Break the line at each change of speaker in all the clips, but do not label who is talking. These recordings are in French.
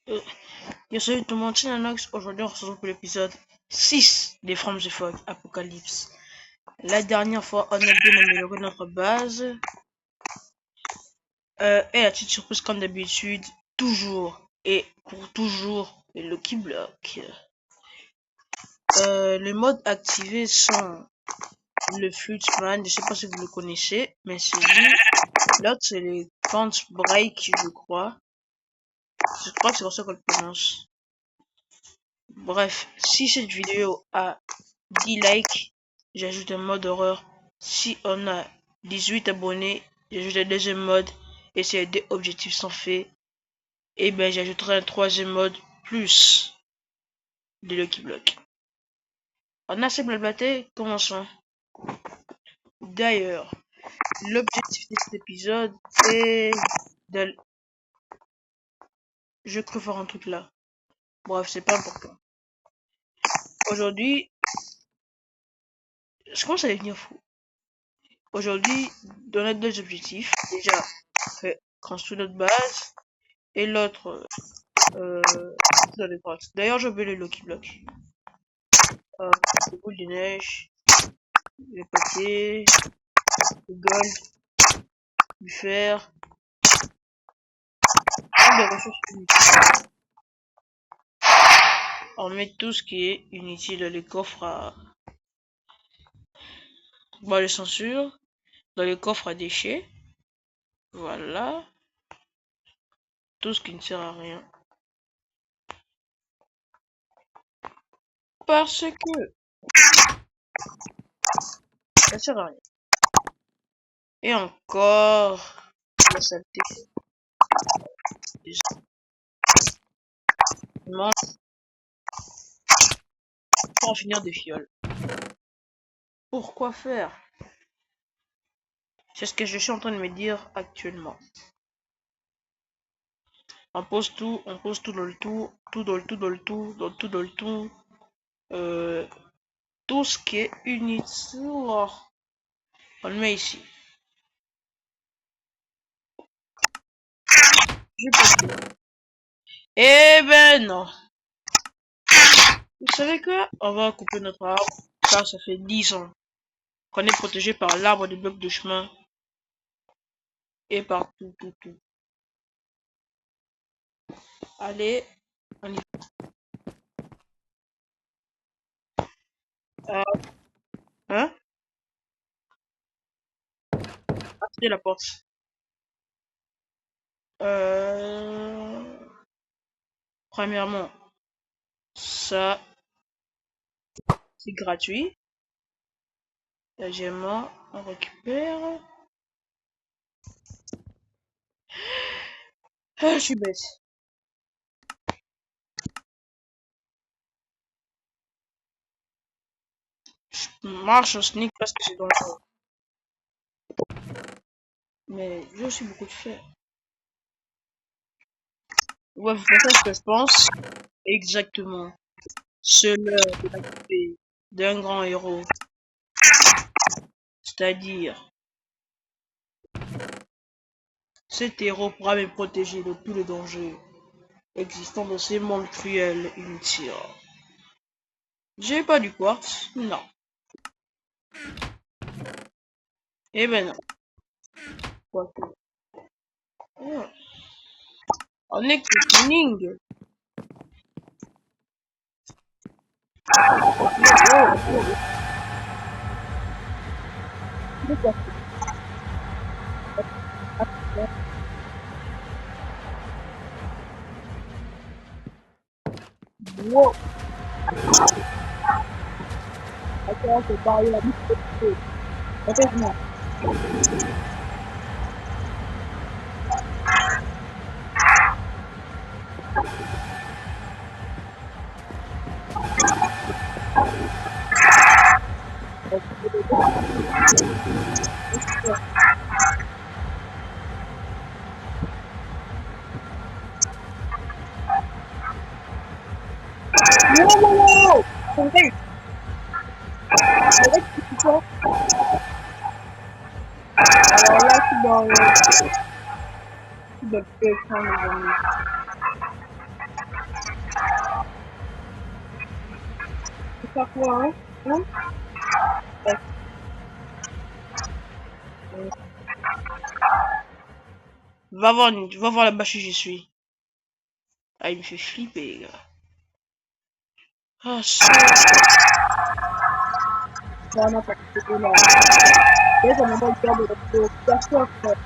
Euh, Yo, salut tout le monde, c'est Nanox. Aujourd'hui, on se retrouve pour l'épisode 6 des From the Fog Apocalypse. La dernière fois, on a bien amélioré notre base. Et la petite surprise, comme d'habitude, toujours et pour toujours, le Lucky Block. Les modes activés sont le Flutsman, je sais pas si vous le connaissez, mais c'est lui. L'autre, c'est les Count Break, je crois. Je crois que c'est comme ça qu'on le prononce. Bref, si cette vidéo a 10 likes, j'ajoute un mode horreur. Si on a 18 abonnés, j'ajoute un deuxième mode. Et si les deux objectifs sont faits, et ben j'ajouterai un troisième mode plus de Lucky Block. On a assez blablaté, commençons. D'ailleurs, l'objectif de cet épisode est de... Je creux faire un truc là. Bref, c'est pas important. Aujourd'hui, je commence à devenir fou. Aujourd'hui, on a deux objectifs. Déjà, construire notre base. Et l'autre, dans les droites. D'ailleurs, j'ai oublié le Lucky Block. Les boules de neige, le papier, le gold, du fer, et des ressources inutiles. On met tout ce qui est inutile dans les coffres à... Bon, les censures, dans les coffres à déchets. Voilà. Tout ce qui ne sert à rien. Parce que ça sert à rien. Et encore la saleté. Pour en finir des fioles. Pourquoi faire? C'est ce que je suis en train de me dire actuellement. On pose tout dans le tout, tout dans le tout, dans le tout, dans tout, dans le tout. Tout ce qui est inutile, on le met ici. Eh ben non. Vous savez quoi? On va couper notre arbre, car ça fait 10 ans qu'on est protégé par l'arbre des blocs de chemin et par tout, tout, tout. Allez, on y va. Hein? Activez la porte. Premièrement, ça, c'est gratuit. Deuxièmement, on récupère. Ah, je suis bête. Je marche au sneak parce que c'est dangereux. Mais j'ai aussi beaucoup de fer. Ouais, vous pensez ce que je pense? Exactement. C'est l'heure de l'activité d'un grand héros. C'est-à-dire, cet héros pourra me protéger de tous les dangers existants dans ces mondes cruels inutiles. J'ai pas du quartz? Non. Eh ben non. Quoique. Oh. On est cleaning. Wow. Attends, c'est pas la vie. Effectivement. Non. C'est quoi? Alors là, je suis dans le... Je suis dans le téléphone, les amis. faire quoi, hein? Hein? Va voir là-bas si j'y suis. Ah, il me fait flipper, gars. Ah, ça. Ça n'a pas été là. Et ça m'a pas de préoccupation, frère.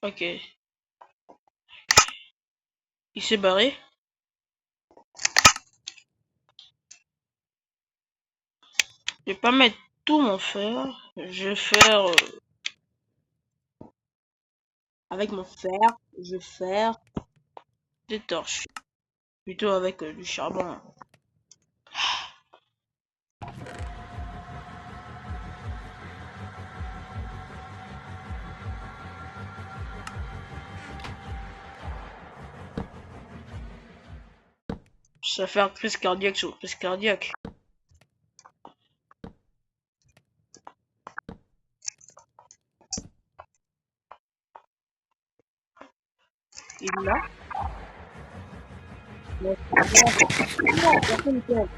Ok. Il s'est barré. Je vais pas mettre tout mon fer. Je vais faire avec mon fer. Je vais faire des torches. Plutôt avec du charbon. Ça va faire crise cardiaque sur crise cardiaque. Il est là. Non, personne ne peut.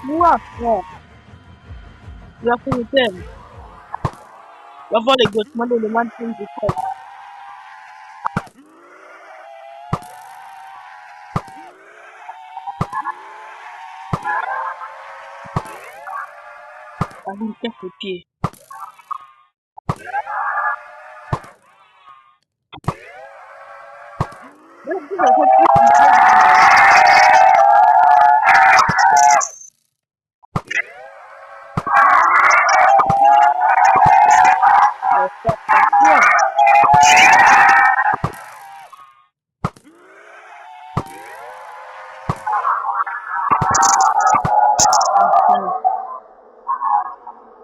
Moi, frère. Personne ne t'aime. Va voir les gosses. Moi, les man de frère. Ah, il me casse les pieds.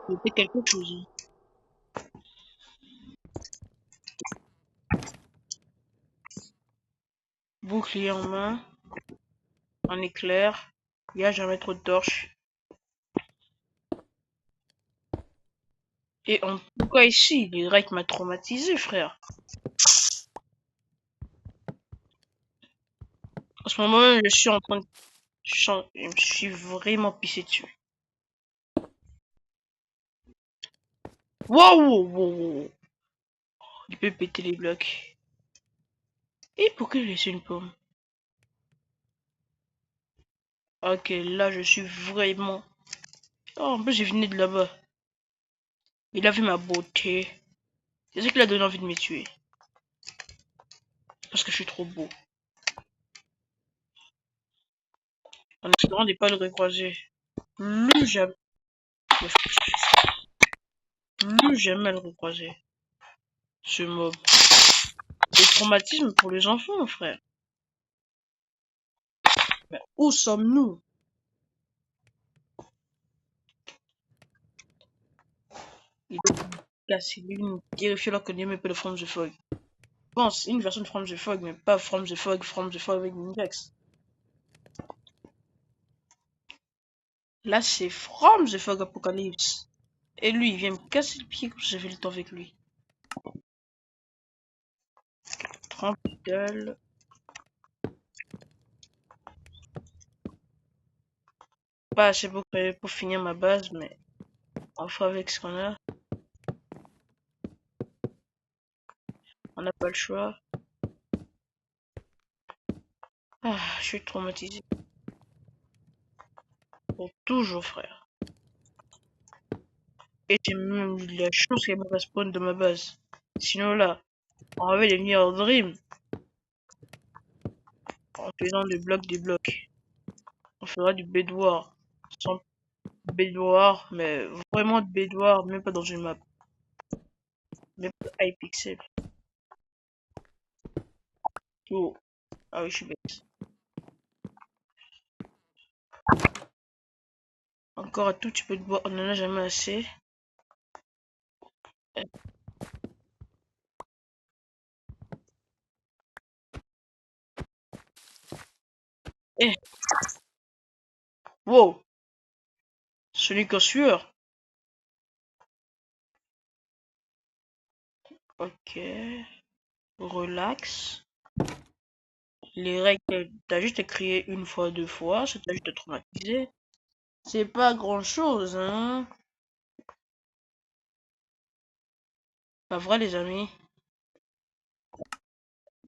C'était quelque chose. Bouclier en main. Un éclair. J'ai jamais trop de torches. Et en tout cas ici, les Drake m'a traumatisé, frère. En ce moment même, je suis en train de... Je me suis vraiment pissé dessus. Wow, wow, wow, wow. Il peut péter les blocs. Et pourquoi j'ai laissé une pomme? Ok, là, je suis vraiment... Oh, en plus, j'ai venu de là-bas. Il a vu ma beauté. C'est ça qui lui a donné envie de me tuer. Parce que je suis trop beau. En espérant de pas le recroiser. Plus jamais... Plus jamais le recroiser. Ce mob. Des traumatismes pour les enfants, frère. Mais où sommes-nous? Il est cassé l'une, vérifier leur que mais pas de From the Fog. Bon, c'est une version de From the Fog, mais pas From the Fog avec Ninjax. Là, c'est From the Fog Apocalypse. Et lui, il vient me casser le pied quand j'ai fait le temps avec lui. 30 gueules. Pas assez pour finir ma base, mais on fera avec ce qu'on a. On n'a pas le choix. Ah, je suis traumatisé. Pour toujours, frère. Et j'ai même eu la chance qu'elle me respawn de ma base. Sinon là, on avait les meilleurs dreams. En faisant des blocs. On fera du bedwar. Sans bedwar, mais vraiment de bedwar, même pas dans une map. Même pas Hypixel. Oh. Ah oui, je suis bête. Encore un tout petit peu de bois, on en a jamais assez. Eh, wow, ce n'est qu'en sueur. Ok, relax. Les règles, t'as juste à crier une fois, deux fois, ça t'a juste traumatisé. C'est pas grand chose, hein. Pas vrai, les amis.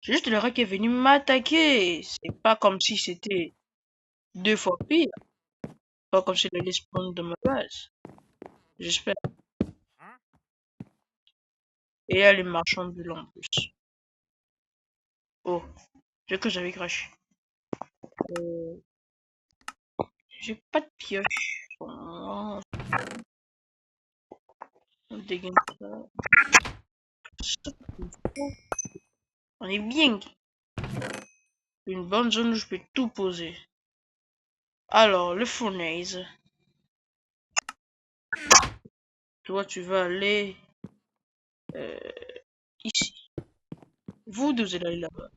C'est juste le rat qui est venu m'attaquer. C'est pas comme si c'était deux fois pire. Pas comme si il allait spawn de ma base. J'espère. Et elle est marchande ambulants en plus. Oh, j'ai que j'avais craché. Euh, j'ai pas de pioche. Oh, on dégaine ça. On est bien. Une bonne zone où je peux tout poser. Alors, le fournaise. Toi, tu vas aller euh, ici. Vous deux allez là-bas.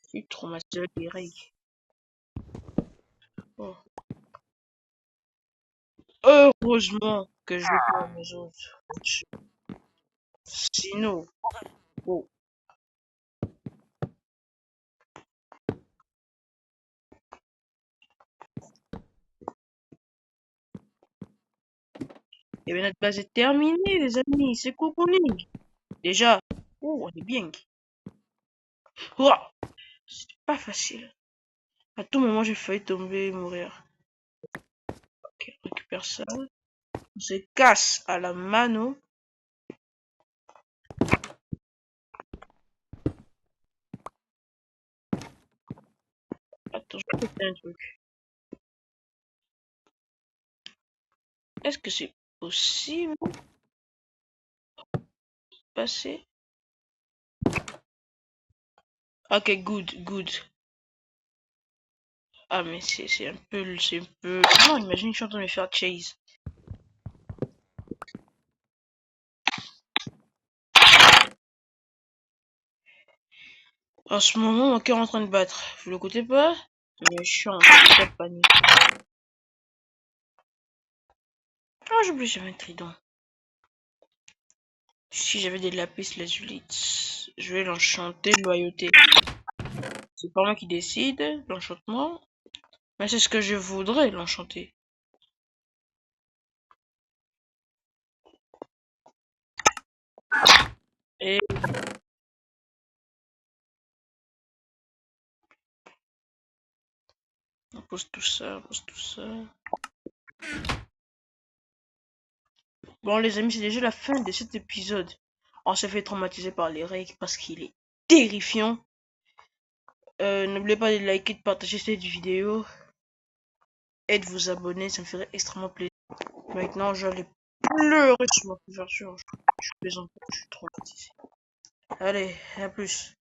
C'est traumatisé avec les règles. Oh. Heureusement que je vais pas mes autres. Sinon, oh. Et bien notre base est terminée, les amis. C'est cocooning. Déjà, oh, on est bien. Oh, c'est pas facile. À tout moment, j'ai failli tomber et mourir. Ok, on récupère ça. On se casse à la mano. Attends, je vais faire un truc. Est-ce que c'est possible de passer? Ok, good, good. Ah, mais c'est un peu, c'est un peu... Non, imagine, je suis en train de me faire chase. En ce moment, mon cœur est en train de battre. Vous l'écoutez pas? Mais je suis en train de panique. Ah, j'oublie jamais le trident. Si j'avais des lapis lazuli, je vais l'enchanter loyauté. C'est pas moi qui décide l'enchantement, mais c'est ce que je voudrais l'enchanter. Et on pose tout ça, on pose tout ça. Bon les amis, c'est déjà la fin de cet épisode. On s'est fait traumatiser par les règles parce qu'il est terrifiant. N'oubliez pas de liker, de partager cette vidéo et de vous abonner, ça me ferait extrêmement plaisir. Maintenant, j'allais pleurer sur ma couverture. Je plaisante pas, je suis traumatisé. Allez, à plus.